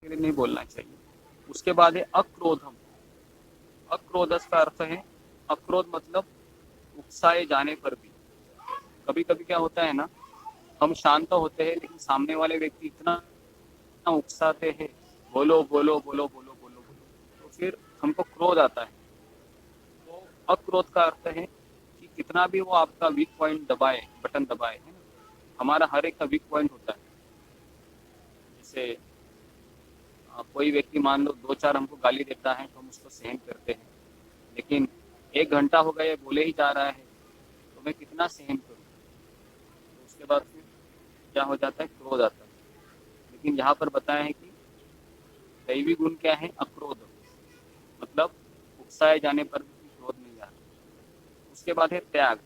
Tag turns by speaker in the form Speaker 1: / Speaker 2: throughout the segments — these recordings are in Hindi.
Speaker 1: के लिए नहीं बोलना चाहिए। उसके बाद है अक्रोधम। अक्रोधस का अर्थ है, अक्रोध मतलब उकसाए जाने पर भी। कभी कभी क्या होता है ना, हम शांत होते हैं लेकिन सामने वाले व्यक्ति इतना उकसाते हैं, बोलो बोलो बोलो बोलो बोलो बोलो, तो फिर हमको क्रोध आता है। तो अक्रोध का अर्थ है कि कितना भी वो आपका वीक पॉइंट दबाए, बटन दबाए, है ना। हमारा हर एक का वीक पॉइंट होता है। जैसे कोई व्यक्ति मान लो दो चार हमको गाली देता है तो हम उसको सहन करते हैं, लेकिन 1 घंटा हो गया ये बोले ही जा रहा है तो मैं कितना सहन करूँ। तो उसके बाद फिर क्या हो जाता है, क्रोध आता है। लेकिन यहाँ पर बताया है कि दैवी गुण क्या है, अक्रोध, मतलब उकसाए जाने पर भी क्रोध नहीं आता। उसके बाद है त्याग।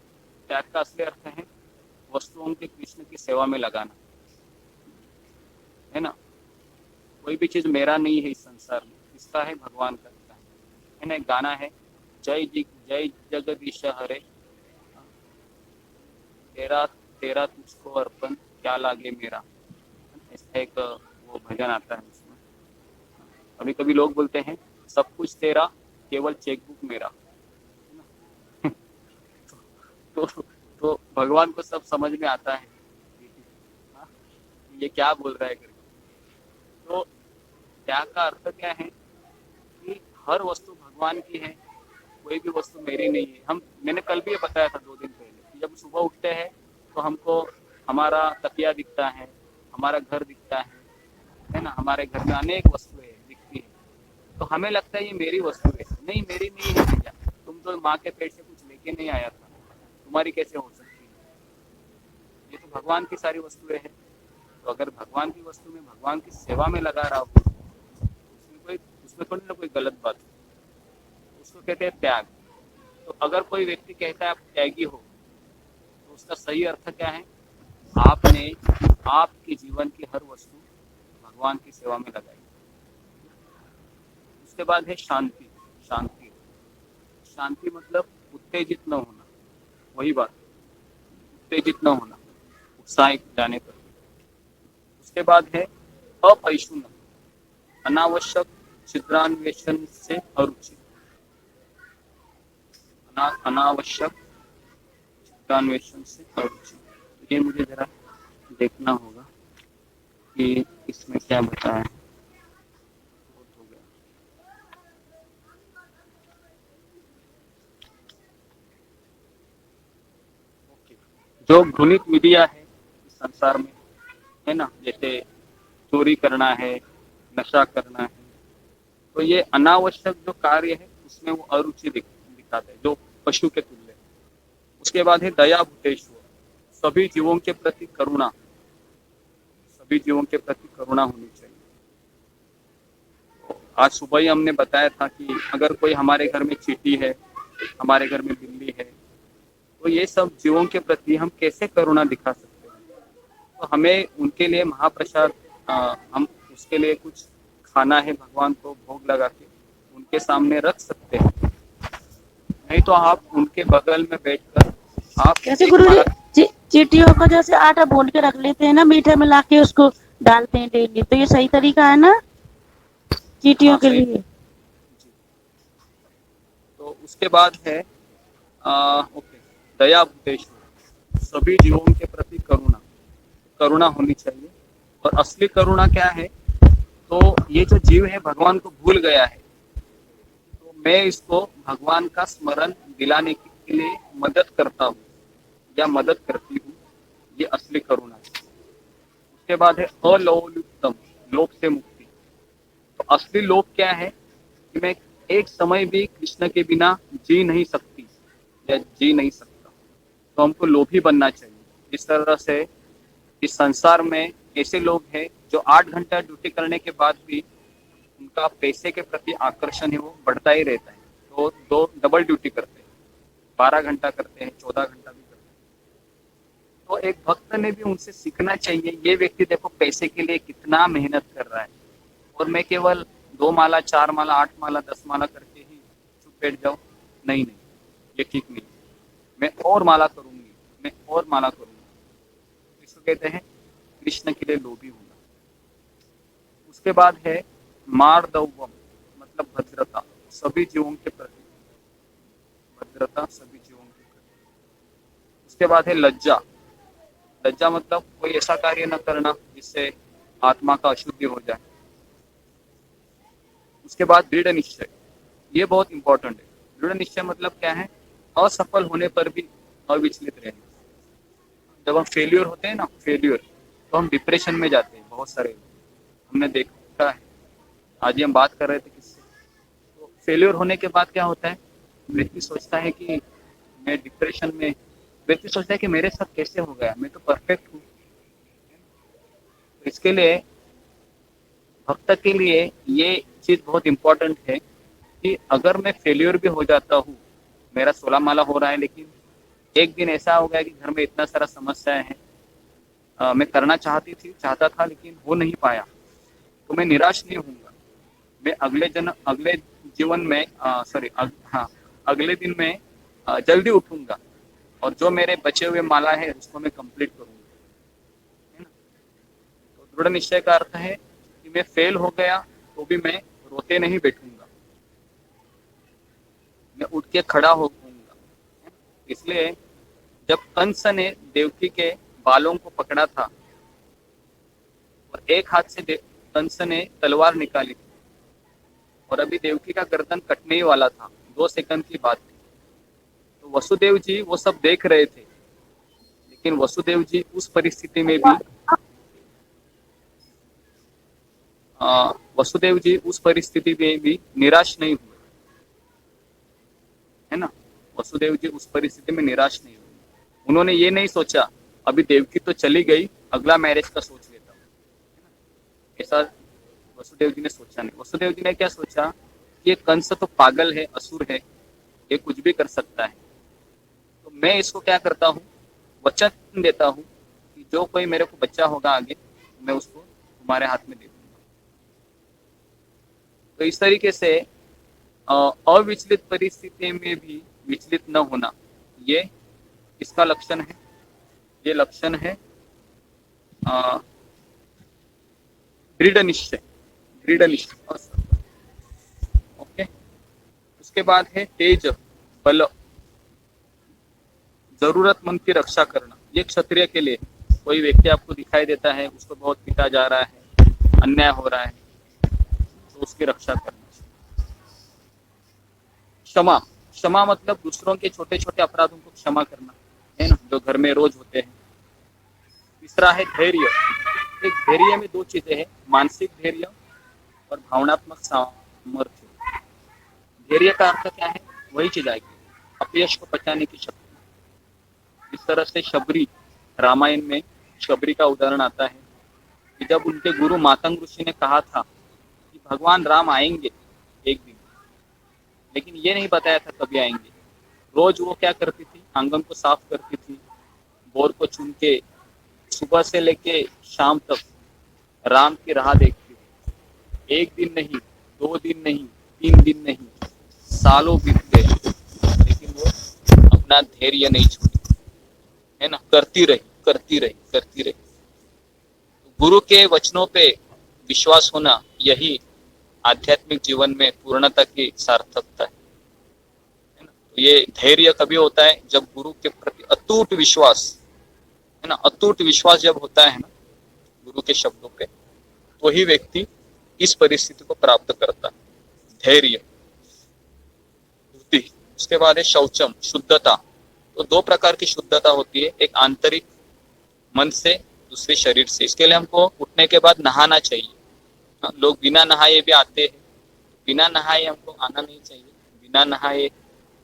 Speaker 1: त्याग का असली अर्थ है वस्तुओं के कृष्ण की सेवा में लगाना, है ना। कोई भी चीज मेरा नहीं है इस संसार में, किसका है, भगवान का है ना। एक गाना है, जय जगदीश हरे, तेरा तेरा तुझको अर्पण, क्या लागे मेरा, ऐसा एक वो भजन आता है उसमें। कभी कभी लोग बोलते हैं सब कुछ तेरा, केवल चेकबुक मेरा, है ना। तो, तो भगवान को सब समझ में आता है, हाँ, ये क्या बोल रहा है करके। तो त्याग का अर्थ क्या है कि हर वस्तु भगवान की है, कोई भी वस्तु मेरी नहीं है। मैंने कल भी ये बताया था 2 दिन पहले कि जब सुबह उठते हैं तो हमको हमारा तकिया दिखता है, हमारा घर दिखता है ना। हमारे घर में अनेक वस्तुएं दिखती है, तो हमें लगता है ये मेरी वस्तु है। नहीं, मेरी नहीं है भैया, तुम तो माँ के पेट से कुछ लेके नहीं आया था, तुम्हारी कैसे हो सकती है। ये तो भगवान की सारी वस्तुएं हैं। तो अगर भगवान की वस्तु में भगवान की सेवा में लगा रहा हो, उसमें थोड़ी ना कोई गलत बात है। उसको कहते हैं त्याग। तो अगर कोई व्यक्ति कहता है आप त्यागी हो, तो उसका सही अर्थ क्या है, आपने आपके जीवन की हर वस्तु भगवान की सेवा में लगाई। उसके बाद है शांति। शांति, शांति मतलब उत्तेजित न होना, वही बात, उत्तेजित न होना, उत्साहित जाने पर। उसके बाद है अपैशुन, अनावश्यक छिद्रान्वेषण से अरुचि। अनावश्यक छिद्रान्वेषण से अरुचि, ये मुझे जरा देखना होगा कि इसमें क्या बताया है। हो गया। जो घृणित मीडिया है इस संसार में, है ना, जैसे चोरी करना है, नशा करना है, तो ये अनावश्यक जो कार्य है उसमें वो अरुचि दिखाते हैं, जो पशु के तुल्य है। उसके बाद है दया भूतेश्वर, सभी जीवों के प्रति करुणा, सभी जीवों के प्रति करुणा होनी चाहिए। तो आज सुबह ही हमने बताया था कि अगर कोई हमारे घर में चींटी है, हमारे घर में बिल्ली है, तो ये सब जीवों के प्रति हम कैसे करुणा दिखा सकते हैं। तो हमें उनके लिए महाप्रसाद, हम उसके लिए कुछ खाना है, भगवान को भोग लगा के उनके सामने रख सकते हैं। नहीं तो आप उनके बगल में बैठकर आप
Speaker 2: जैसे
Speaker 1: एक
Speaker 2: गुरुजी
Speaker 1: माला।
Speaker 2: चींटियों को जैसे आटा भून के रख लेते हैं ना, मीठे मिला के उसको डालते हैं डेली, तो ये सही तरीका है ना चींटियों
Speaker 1: हाँ
Speaker 2: के
Speaker 1: सही
Speaker 2: लिए।
Speaker 1: जी। तो उसके बाद है ओके, दया भूतेश्वर, सभी जीवों के प्रति करुणा, करुणा होनी चाहिए। और असली करुणा क्या है, तो ये जो जीव है भगवान को भूल गया है, तो मैं इसको भगवान का स्मरण दिलाने के लिए मदद करता हूँ या मदद करती हूँ, ये असली करुणा है। उसके बाद है अलोलुप्तम, लोभ से मुक्ति। तो असली लोभ क्या है कि मैं एक समय भी कृष्ण के बिना जी नहीं सकती या जी नहीं सकता। तो हमको लोभी बनना चाहिए। इस तरह से इस संसार में ऐसे लोग हैं जो 8 घंटा ड्यूटी करने के बाद भी उनका पैसे के प्रति आकर्षण है वो बढ़ता ही रहता है। तो दो डबल ड्यूटी करते हैं, 12 घंटा करते हैं, 14 घंटा भी करते हैं। तो एक भक्त ने भी उनसे सीखना चाहिए, ये व्यक्ति देखो पैसे के लिए कितना मेहनत कर रहा है, और मैं केवल 2 माला, 4 माला, 8 माला, 10 माला करके ही चुप बैठ जाऊं। नहीं नहीं, ये ठीक नहीं। मैं और माला करूंगी, मैं और माला करूंगी। इसको कहते हैं कृष्ण के लिए लोभी होना। उसके बाद है मार्दवम, मतलब भद्रता सभी जीवों के प्रति, भद्रता सभी जीवों के प्रति। उसके बाद है लज्जा, लज्जा मतलब कोई ऐसा कार्य न करना जिससे आत्मा का अशुद्धि हो जाए। उसके बाद दृढ़ निश्चय, ये बहुत इंपॉर्टेंट है। दृढ़ निश्चय मतलब क्या है? असफल होने पर भी अविचलित रहना। जब हम फेल्यूर होते हैं ना, फेल्यूर, तो हम डिप्रेशन में जाते हैं। बहुत सारे हमने देखा है, आज ही हम बात कर रहे थे किससे, तो फेल्यूर होने के बाद क्या होता है, व्यक्ति सोचता है कि मैं डिप्रेशन में, व्यक्ति सोचता है कि मेरे साथ कैसे हो गया, मैं तो परफेक्ट हूँ। तो इसके लिए भक्त के लिए ये चीज बहुत इंपॉर्टेंट है कि अगर मैं फेल्यूर भी हो जाता हूँ, मेरा 16 माला हो रहा है, लेकिन एक दिन ऐसा हो गया कि घर में इतना सारा समस्या है, मैं करना चाहता था लेकिन हो नहीं पाया, तो मैं निराश नहीं होऊंगा। मैं अगले जीवन में हाँ, अगले दिन में जल्दी उठूंगा और जो मेरे बचे हुए माला है उसको मैं कंप्लीट करूंगा, है ना। तो दृढ़ निश्चय का अर्थ है कि मैं फेल हो गया तो भी मैं रोते नहीं बैठूंगा, मैं उठ के खड़ा होऊंगा। इसलिए जब कंस ने देवकी के बालों को पकड़ा था और एक हाथ से कंस ने तलवार निकाली थी और अभी देवकी का गर्दन कटने ही वाला था, 2 सेकंड की बात थी, तो वसुदेव जी वो सब देख रहे थे, लेकिन वसुदेव जी उस परिस्थिति में भी निराश नहीं हुए, है ना। वसुदेव जी उस परिस्थिति में निराश नहीं हुए। उन्होंने ये नहीं सोचा अभी देवकी तो चली गई, अगला मैरिज का सोच लेता हूँ, ऐसा वसुदेव जी ने सोचा नहीं। वसुदेव जी ने क्या सोचा, ये कंस तो पागल है, असुर है, ये कुछ भी कर सकता है, तो मैं इसको क्या करता हूँ, वचन देता हूँ कि जो कोई मेरे को बच्चा होगा आगे, मैं उसको तुम्हारे हाथ में दे दूंगा। तो इस तरीके से अविचलित परिस्थिति में भी विचलित न होना, ये इसका लक्षण है। ये लक्षण है दृढ़ निश्चय, दृढ़ निश्चय। ओके, उसके बाद है तेज, बल, जरूरतमंद की रक्षा करना। ये क्षत्रिय के लिए, कोई व्यक्ति आपको दिखाई देता है उसको बहुत पीटा जा रहा है, अन्याय हो रहा है, तो उसकी रक्षा करना। क्षमा, क्षमा मतलब दूसरों के छोटे छोटे अपराधों को क्षमा करना, है ना, जो घर में रोज होते हैं। तीसरा है धैर्य। एक धैर्य में 2 चीजें हैं, मानसिक धैर्य और भावनात्मक सामर्थ्य। धैर्य का अर्थ क्या है, वही चीज आएगी, अपयश को पचाने की शक्ति। इस तरह से शबरी, रामायण में शबरी का उदाहरण आता है कि जब उनके गुरु मातंग ऋषि ने कहा था कि भगवान राम आएंगे एक दिन, लेकिन ये नहीं बताया था कभी आएंगे। रोज वो क्या करती थी, आंगन को साफ करती थी, बोर को चुन के सुबह से लेके शाम तक राम की राह देखती थी। 1 दिन नहीं, 2 दिन नहीं, 3 दिन नहीं, सालों बीत गए, लेकिन वो अपना धैर्य नहीं छोड़ी, है ना, करती रही। गुरु के वचनों पे विश्वास होना, यही आध्यात्मिक जीवन में पूर्णता की सार्थकता है ना। तो ये धैर्य कभी होता है जब गुरु के प्रति अटूट विश्वास, है ना, अटूट विश्वास जब होता है ना गुरु के शब्दों पे, तो ही व्यक्ति इस परिस्थिति को प्राप्त करता है, धैर्य। उसके बाद है शौचम, शुद्धता। तो 2 प्रकार की शुद्धता होती है, एक आंतरिक मन से, दूसरी शरीर से। इसके लिए हमको उठने के बाद नहाना चाहिए। लोग बिना नहाए भी आते हैं, बिना नहाए हमको आना नहीं चाहिए। बिना नहाए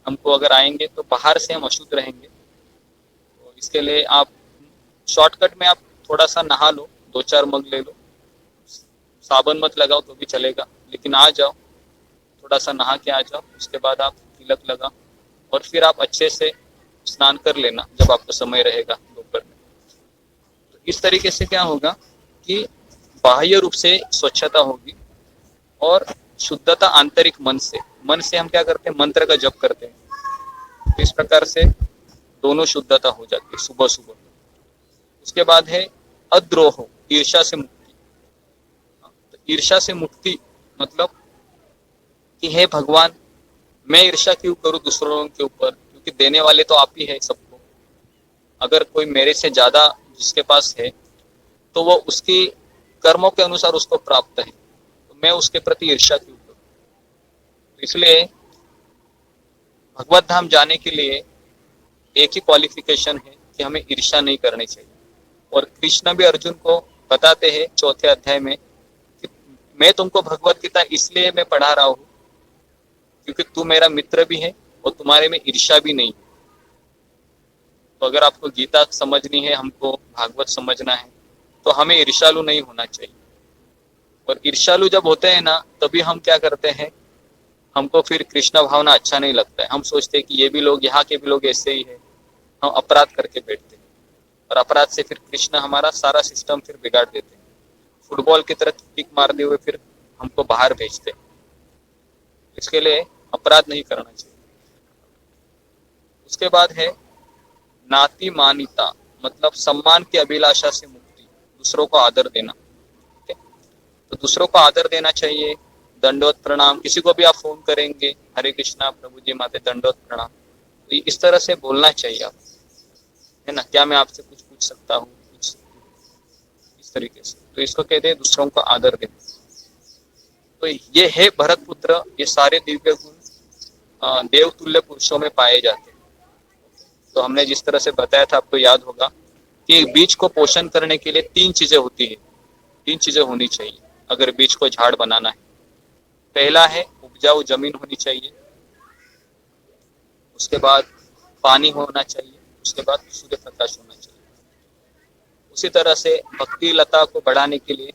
Speaker 1: हमको अगर आएंगे तो बाहर से हम अशुद्ध रहेंगे। तो इसके लिए आप शॉर्टकट में आप थोड़ा सा नहा लो, 2-4 मग ले लो, साबुन मत लगाओ तो भी चलेगा, लेकिन आ जाओ, थोड़ा सा नहा के आ जाओ। उसके बाद आप तिलक लगा और फिर आप अच्छे से स्नान कर लेना जब आपको समय रहेगा दोपहर में। तो इस तरीके से क्या होगा कि बाह्य रूप से स्वच्छता होगी और शुद्धता आंतरिक मन से हम क्या करते हैं, मंत्र का जप करते हैं। तो इस प्रकार से दोनों शुद्धता हो जाती है सुबह सुबह। उसके बाद है अद्रोह, ईर्ष्या से मुक्ति। तो ईर्ष्या से मुक्ति मतलब कि हे भगवान, मैं ईर्ष्या क्यों करूं दूसरों के ऊपर, क्योंकि देने वाले तो आप ही है सबको। अगर कोई मेरे से ज्यादा जिसके पास है तो वो उसकी कर्मों के अनुसार उसको प्राप्त है, तो मैं उसके प्रति ईर्ष्या क्यों करूं। तो इसलिए भगवत धाम जाने के लिए एक ही क्वालिफिकेशन है कि हमें ईर्ष्या नहीं करनी चाहिए। और कृष्ण भी अर्जुन को बताते हैं चौथे अध्याय में कि मैं तुमको भगवत गीता इसलिए मैं पढ़ा रहा हूँ क्योंकि तू मेरा मित्र भी है और तुम्हारे में ईर्ष्या भी नहीं है। तो अगर आपको गीता समझनी है, हमको भागवत समझना है, तो हमें ईर्ष्यालु नहीं होना चाहिए। और ईर्ष्यालु जब होते हैं ना, तभी हम क्या करते हैं, हमको फिर कृष्ण भावना अच्छा नहीं लगता है। हम सोचते हैं कि ये भी लोग, यहाँ के भी लोग ऐसे ही है, हम अपराध करके बैठते हैं। और अपराध से फिर कृष्ण हमारा सारा सिस्टम फिर बिगाड़ देते हैं। फुटबॉल की तरह किक मारते हुए फिर हमको बाहर भेजते हैं। इसके लिए अपराध नहीं करना चाहिए। उसके बाद है नाति मानिता, मतलब सम्मान की अभिलाषा से मुक्ति, दूसरों को आदर देना। ठीक है? तो दूसरों को आदर देना चाहिए। दंडवत प्रणाम, किसी को भी आप फोन करेंगे, हरे कृष्णा प्रभु जी माते दंडवत प्रणाम, तो इस तरह से बोलना चाहिए आप, है ना, क्या मैं आपसे कुछ पूछ सकता हूँ, कुछ इस तरीके से। तो इसको कहते हैं दूसरों को आदर देना। तो ये है भरत पुत्र, ये सारे दिव्य गुण देवतुल्य पुरुषों में पाए जाते हैं। तो हमने जिस तरह से बताया था, आपको याद होगा कि बीज को पोषण करने के लिए तीन चीजें होती है, तीन चीजें होनी चाहिए अगर बीज को झाड़ बनाना है। पहला है उपजाऊ जमीन होनी चाहिए, उसके बाद पानी होना चाहिए, उसके बाद सूर्य प्रकाश होना चाहिए। उसी तरह से भक्ति लता को बढ़ाने के लिए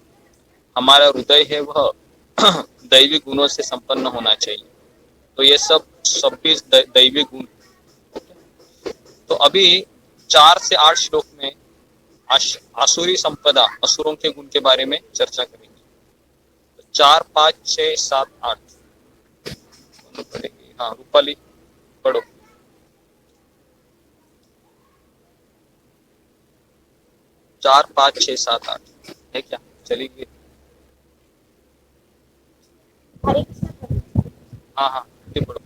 Speaker 1: हमारा हृदय है वह दैवी गुणों से संपन्न होना चाहिए। तो ये सब 26 दैवी गुण। तो अभी 4 से 8 श्लोक में आसुरी संपदा, असुरों के गुण के बारे में चर्चा करेंगे। तो 4, 5, 6, 7, 8 पढ़ेंगे। हाँ रूपाली पढ़ो। 4, 5, 6, 7, 8 है क्या? चलिए।
Speaker 2: हरे कृष्ण प्रभु।
Speaker 1: हाँ हाँ पढ़ो।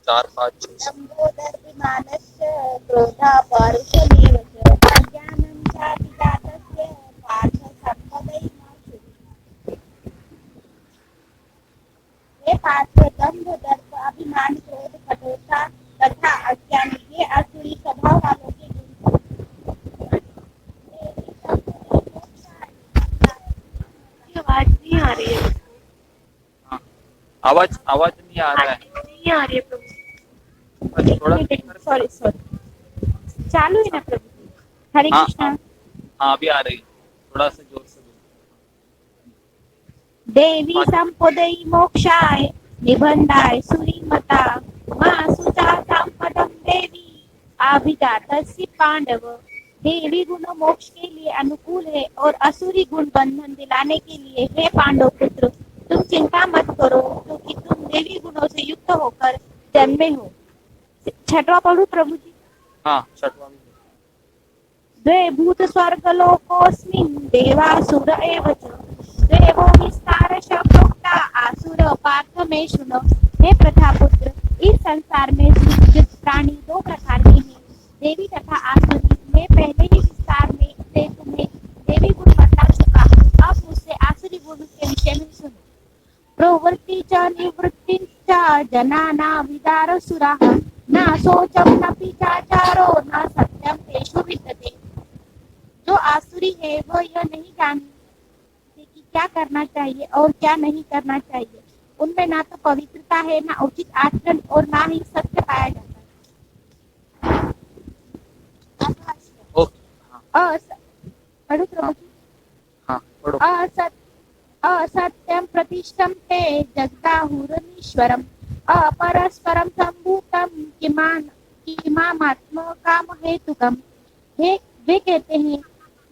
Speaker 1: 4, 5, 6, 7।
Speaker 2: लंबोदर्भिमानस्य क्रोधा पौरुषमेव च अज्ञानं चाभिजातस्य पार्थ सम्पदैर्माशु। हे पार्थ, दंभ, दर्प, अभिमान, क्रोध, कठोरता तथा अज्ञान, ये आसुरी स्वभाव वालों के गुण हैं। आवाज नहीं आ रही है।
Speaker 1: हाँ आवाज नहीं आ रहा है।
Speaker 2: नहीं आ रही है प्रभु।
Speaker 1: थोड़ा
Speaker 2: सॉरी चालू है ना प्रभु? हरे
Speaker 1: हाँ
Speaker 2: कृष्णा।
Speaker 1: हाँ अभी आ रही है, थोड़ा सा जोर से बोलो।
Speaker 2: देवी संपदै मोक्षाय निबंधाय सुरीमता मां सुजातां पदं देवी अभिजातस्य पांडव। देवी गुण मोक्ष के लिए अनुकूल है और असुरी गुण बंधन दिलाने के लिए। हे पांडव पुत्र, तुम चिंता मत करो क्योंकि तुम देवी गुणों से युक्त होकर जन्मे हो। 6वां पढ़ू प्रभु जी?
Speaker 1: हाँ 6वां।
Speaker 2: द्वे भूत स्वर्गलोकोऽस्मिन् देवासुर एव च देवो विस्तारश प्रोक्ता आसुर पार्थ मे शृणु। हे प्रथापुत्र, इस संसार में सृजित प्राणी 2 प्रकार के हैं, देवी तथा आसुरी। मैं पहले ही विस्तार में से तुम्हें देवी गुण बता चुका हूँ, अब मुझसे आसुरी गुण के विषय में सुनो। प्रवृत्ति च निवृत्ति च जनाना विदारसुराः न शोचम न पिचाचारो न सत्यम तेषु विद्यते। जो आसुरी है वह यह नहीं जानते कि क्या करना चाहिए और क्या नहीं करना चाहिए। उनमें ना तो पवित्रता है, ना उचित आचरण और ना ही सत्य पाया जाता है। असत्यम प्रतिष्ठम ते जगदाहुरनीश्वरम अपरस्परम संभूतम किमात्म काम हेतुकम। वे कहते हैं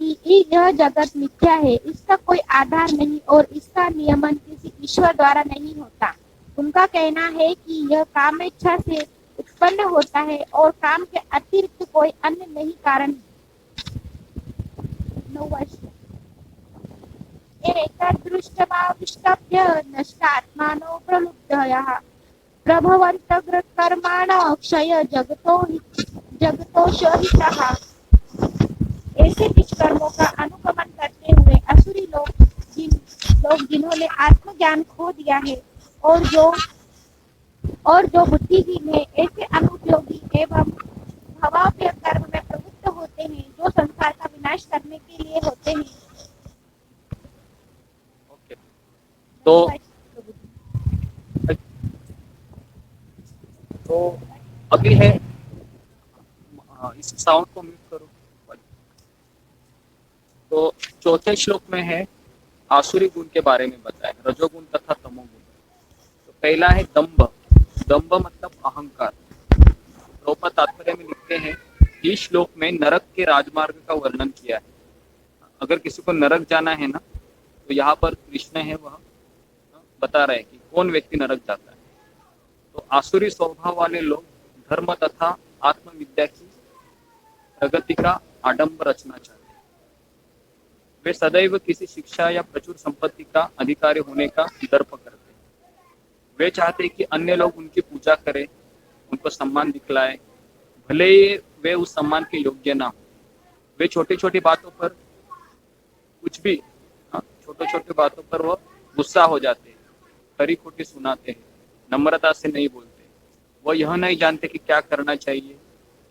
Speaker 2: कि यह जगत मिथ्या है, इसका कोई आधार नहीं और इसका नियमन किसी ईश्वर द्वारा नहीं होता। उनका कहना है कि यह कामेच्छा से उत्पन्न होता है और काम के अतिरिक्त कोई अन्य नहीं कारण है। एतदृष्ट्वा विष्टभ्य नष्टात्मानो प्रलुब्धयः प्रभवन्तग्रकर्माण क्षय जगतोषहितः। ऐसे दुष्कर्मों का अनुगमन करते हुए असुरी लोग जिन्होंने आत्मज्ञान खो दिया है और जो बुद्धिहीन है, ऐसे अनुपयोगी एवं भवाप्य कर्म में प्रवृत्त होते हैं जो संसार का विनाश करने के लिए होते हैं।
Speaker 1: ओके, तो तो अभी है, इस साउंड को म्यूट करो। तो चौथे श्लोक में है आसुरी गुण के बारे में बताया, रजोगुण तथा तमोगुण। तो पहला है दंभ। दंभ मतलब अहंकार। प्रभुपाद तात्पर्य में लिखते हैं कि श्लोक में नरक के राजमार्ग का वर्णन किया है। अगर किसी को नरक जाना है ना, तो यहाँ पर कृष्ण है वह बता रहे हैं कि कौन व्यक्ति नरक जाता है। तो आसुरी स्वभाव वाले लोग धर्म तथा आत्मविद्या की प्रगति का आडंबर रचना चाहते हैं। वे सदैव किसी शिक्षा या प्रचुर संपत्ति का अधिकारी होने का दर्प करते हैं। वे चाहते हैं कि अन्य लोग उनकी पूजा करें, उनको सम्मान दिखलाए, भले ही वे उस सम्मान के योग्य ना हो। वे छोटी छोटी बातों पर कुछ भी छोटे छोटे बातों पर वो गुस्सा हो जाते हैं, खरी खोटी सुनाते हैं, नम्रता से नहीं बोलते। वह यह नहीं जानते कि क्या करना चाहिए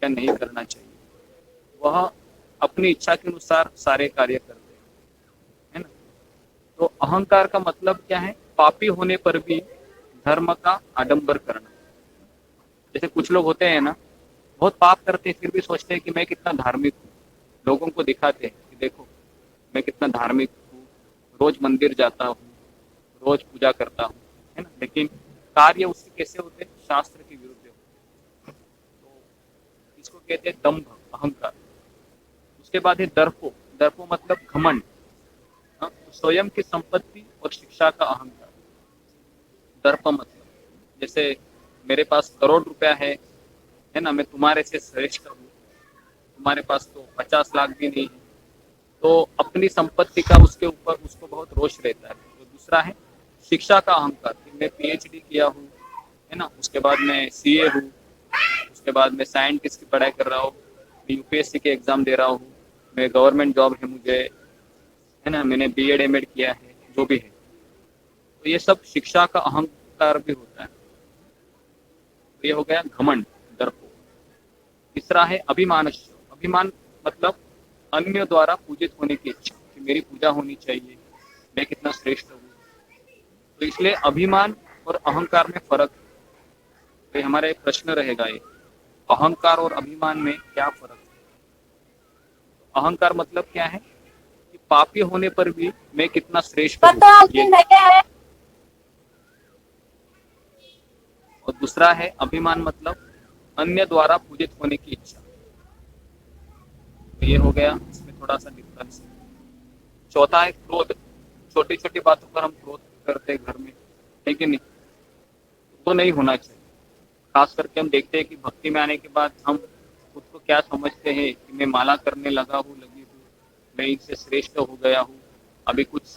Speaker 1: क्या नहीं करना चाहिए। वह अपनी इच्छा के अनुसार सारे कार्य करते हैं, है ना। तो अहंकार का मतलब क्या है? पापी होने पर भी धर्म का आडंबर करना। जैसे कुछ लोग होते हैं ना, बहुत पाप करते हैं फिर भी सोचते हैं कि मैं कितना धार्मिक हूँ, लोगों को दिखाते हैं कि देखो मैं कितना धार्मिक हूँ, रोज मंदिर जाता हूँ, रोज पूजा करता हूँ, है ना। लेकिन कार्य उसके कैसे होते हैं? शास्त्र के विरुद्ध होते हैं। तो इसको कहते हैं दंभ, अहंकार। उसके बाद है दर्पो। दर्पो मतलब घमंड, स्वयं की संपत्ति और शिक्षा का अहंकार। दर्प मतलब जैसे मेरे पास करोड़ रुपया है ना, मैं तुम्हारे से श्रेष्ठ हूँ, तुम्हारे पास तो 50 लाख भी नहीं है। तो अपनी संपत्ति का उसके ऊपर उसको बहुत रोष रहता है। तो दूसरा है शिक्षा का अहंकार कि मैं पीएचडी किया हूँ, है ना, उसके बाद मैं सीए हूँ, उसके बाद मैं साइंटिस्ट की पढ़ाई कर रहा हूँ, मैं यूपीएससी के एग्जाम दे रहा हूँ, मैं गवर्नमेंट जॉब है मुझे, है ना, मैंने बीएड एमएड किया है, जो भी है। तो ये सब शिक्षा का अहंकार भी होता है। तो ये हो गया घमंड, दर्प। तीसरा है अभिमान। अभिमान मतलब अन्य द्वारा पूजित होने की इच्छा कि मेरी पूजा होनी चाहिए, मैं कितना श्रेष्ठ हूँ। तो इसलिए अभिमान और अहंकार में फर्क है। तो हमारा एक प्रश्न रहेगा, ये अहंकार और अभिमान में क्या फर्क है? अहंकार मतलब क्या है कि पापी होने पर भी मैं कितना श्रेष्ठ हूँ ये। और दूसरा है अभिमान मतलब अन्य द्वारा पूजित होने की इच्छा। तो ये हो गया, इसमें थोड़ा सा डिफरेंस है। चौथा है क्रोध। छोटी छोटी बातों पर हम क्रोध करते हैं घर में, लेकिन नहीं, वो नहीं होना चाहिए। खास करके हम देखते हैं कि भक्ति में आने के बाद हम खुद को क्या समझते हैं कि मैं माला करने लगा हूँ, लगी हूँ, मैं इनसे श्रेष्ठ हो गया हूँ, अभी कुछ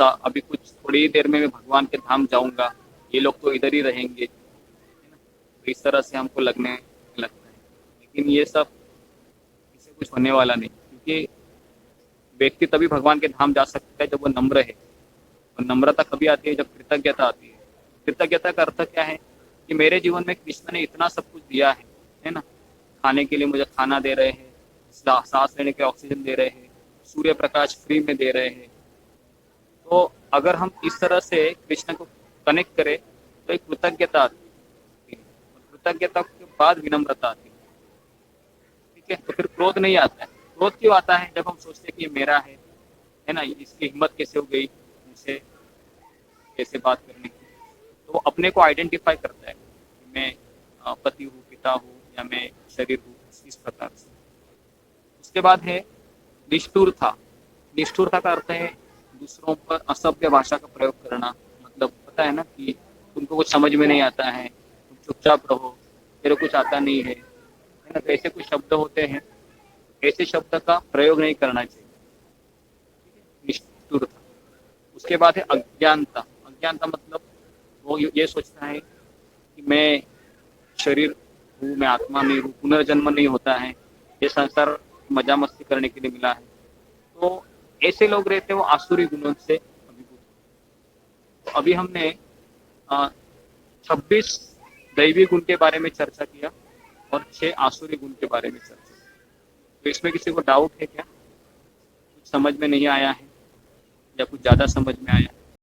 Speaker 1: थोड़ी ही देर में मैं भगवान के धाम जाऊंगा, ये लोग तो इधर ही रहेंगे, है ना। तो इस तरह से हमको लगने लगता है। लेकिन ये सब इससे कुछ होने वाला नहीं, क्योंकि व्यक्ति तभी भगवान के धाम जा सकता है जब वो नम्र है। और नम्रता कभी आती है? जब कृतज्ञता आती है। कृतज्ञता का अर्थ क्या है कि मेरे जीवन में कृष्ण ने इतना सब कुछ दिया है ना। खाने के लिए मुझे खाना दे रहे हैं, सांस लेने के ऑक्सीजन दे रहे हैं, सूर्य प्रकाश फ्री में दे रहे हैं। तो अगर हम इस तरह से कृष्ण को कनेक्ट करें तो एक कृतज्ञता आती है। कृतज्ञता के बाद विनम्रता आती है, ठीक है। तो फिर क्रोध नहीं आता है। क्रोध क्यों आता है? जब हम सोचते हैं कि ये मेरा है ना, इसकी हिम्मत कैसे हो गई मुझसे कैसे बात करने की। तो वो अपने को आइडेंटिफाई करता है कि मैं पति हूँ, पिता हूँ, या मैं शरीर हूँ, इस प्रकार से। उसके बाद है निष्ठुरता। निष्ठुरता का अर्थ है दूसरों पर असभ्य भाषा का प्रयोग करना। मतलब पता है ना कि तुमको कुछ समझ में नहीं आता है, तुम चुपचाप रहो, तेरे कुछ आता नहीं है ना। तो ऐसे कुछ शब्द होते हैं, ऐसे शब्द का प्रयोग नहीं करना चाहिए, निष्ठुरता। उसके बाद है अज्ञानता। अज्ञानता मतलब वो ये सोचता है कि मैं शरीर हूँ, मैं आत्मा नहीं हूँ, पुनर्जन्म नहीं होता है, ये संसार मजा मस्ती करने के लिए मिला है। तो ऐसे लोग रहते हैं, वो आसुरी गुणों से अभिभूत। तो अभी हमने 26 दैवी गुण के बारे में चर्चा किया और 6 आसुरी गुण के बारे में चर्चा की। तो इसमें किसी को डाउट है क्या? कुछ समझ में नहीं आया है या कुछ ज्यादा समझ में आया है?